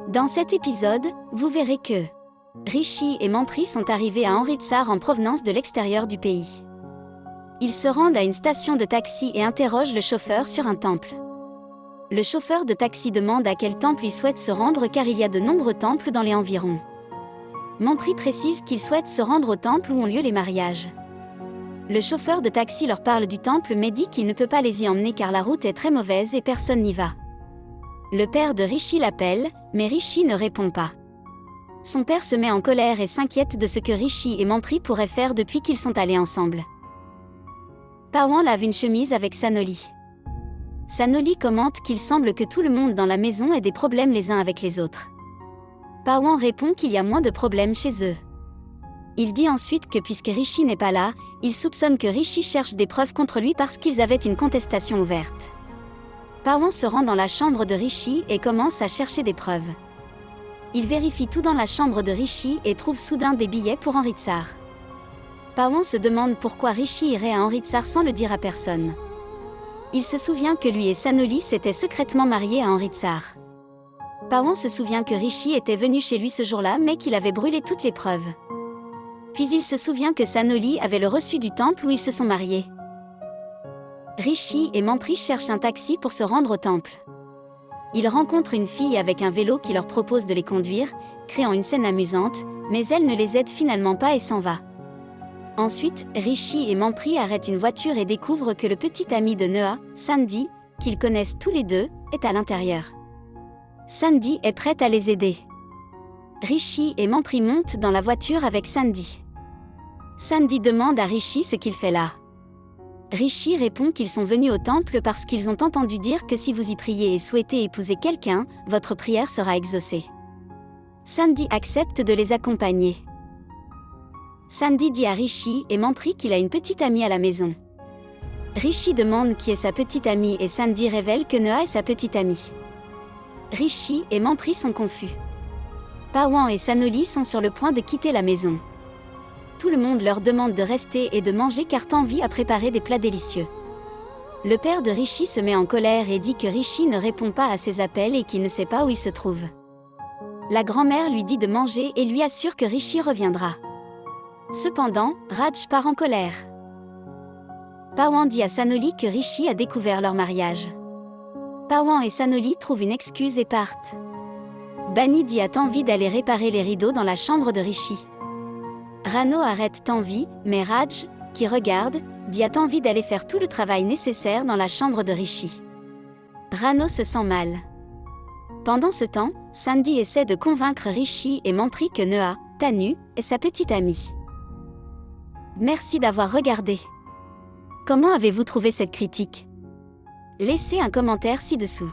Dans cet épisode, vous verrez que Rishi et Mampri sont arrivés à Amritsar en provenance de l'extérieur du pays. Ils se rendent à une station de taxi et interrogent le chauffeur sur un temple. Le chauffeur de taxi demande à quel temple il souhaite se rendre car il y a de nombreux temples dans les environs. Mampri précise qu'il souhaite se rendre au temple où ont lieu les mariages. Le chauffeur de taxi leur parle du temple mais dit qu'il ne peut pas les y emmener car la route est très mauvaise et personne n'y va. Le père de Rishi l'appelle, mais Rishi ne répond pas. Son père se met en colère et s'inquiète de ce que Rishi et Mampri pourraient faire depuis qu'ils sont allés ensemble. Pawan lave une chemise avec Sanoli. Sanoli commente qu'il semble que tout le monde dans la maison ait des problèmes les uns avec les autres. Pawan répond qu'il y a moins de problèmes chez eux. Il dit ensuite que puisque Rishi n'est pas là, il soupçonne que Rishi cherche des preuves contre lui parce qu'ils avaient une contestation ouverte. Pawan se rend dans la chambre de Rishi et commence à chercher des preuves. Il vérifie tout dans la chambre de Rishi et trouve soudain des billets pour Amritsar. Pawan se demande pourquoi Rishi irait à Amritsar sans le dire à personne. Il se souvient que lui et Sanoli s'étaient secrètement mariés à Amritsar. Pawan se souvient que Rishi était venu chez lui ce jour-là mais qu'il avait brûlé toutes les preuves. Puis il se souvient que Sanoli avait le reçu du temple où ils se sont mariés. Rishi et Mampri cherchent un taxi pour se rendre au temple. Ils rencontrent une fille avec un vélo qui leur propose de les conduire, créant une scène amusante, mais elle ne les aide finalement pas et s'en va. Ensuite, Rishi et Mampri arrêtent une voiture et découvrent que le petit ami de Noah, Sandy, qu'ils connaissent tous les deux, est à l'intérieur. Sandy est prête à les aider. Rishi et Mampri montent dans la voiture avec Sandy. Sandy demande à Rishi ce qu'il fait là. Rishi répond qu'ils sont venus au temple parce qu'ils ont entendu dire que si vous y priez et souhaitez épouser quelqu'un, votre prière sera exaucée. Sandy accepte de les accompagner. Sandy dit à Rishi et Mampri qu'il a une petite amie à la maison. Rishi demande qui est sa petite amie et Sandy révèle que Noah est sa petite amie. Rishi et Mampri sont confus. Pawan et Sanoli sont sur le point de quitter la maison. Tout le monde leur demande de rester et de manger car Tanvi a préparé des plats délicieux. Le père de Rishi se met en colère et dit que Rishi ne répond pas à ses appels et qu'il ne sait pas où il se trouve. La grand-mère lui dit de manger et lui assure que Rishi reviendra. Cependant, Raj part en colère. Pawan dit à Sanoli que Rishi a découvert leur mariage. Pawan et Sanoli trouvent une excuse et partent. Bani dit à Tanvi d'aller réparer les rideaux dans la chambre de Rishi. Rano arrête Tanvi, mais Raj, qui regarde, dit à Tanvi d'aller faire tout le travail nécessaire dans la chambre de Rishi. Rano se sent mal. Pendant ce temps, Sandy essaie de convaincre Rishi et Mampri que Noah, Tanu, est sa petite amie. Merci d'avoir regardé. Comment avez-vous trouvé cette critique? Laissez un commentaire ci-dessous.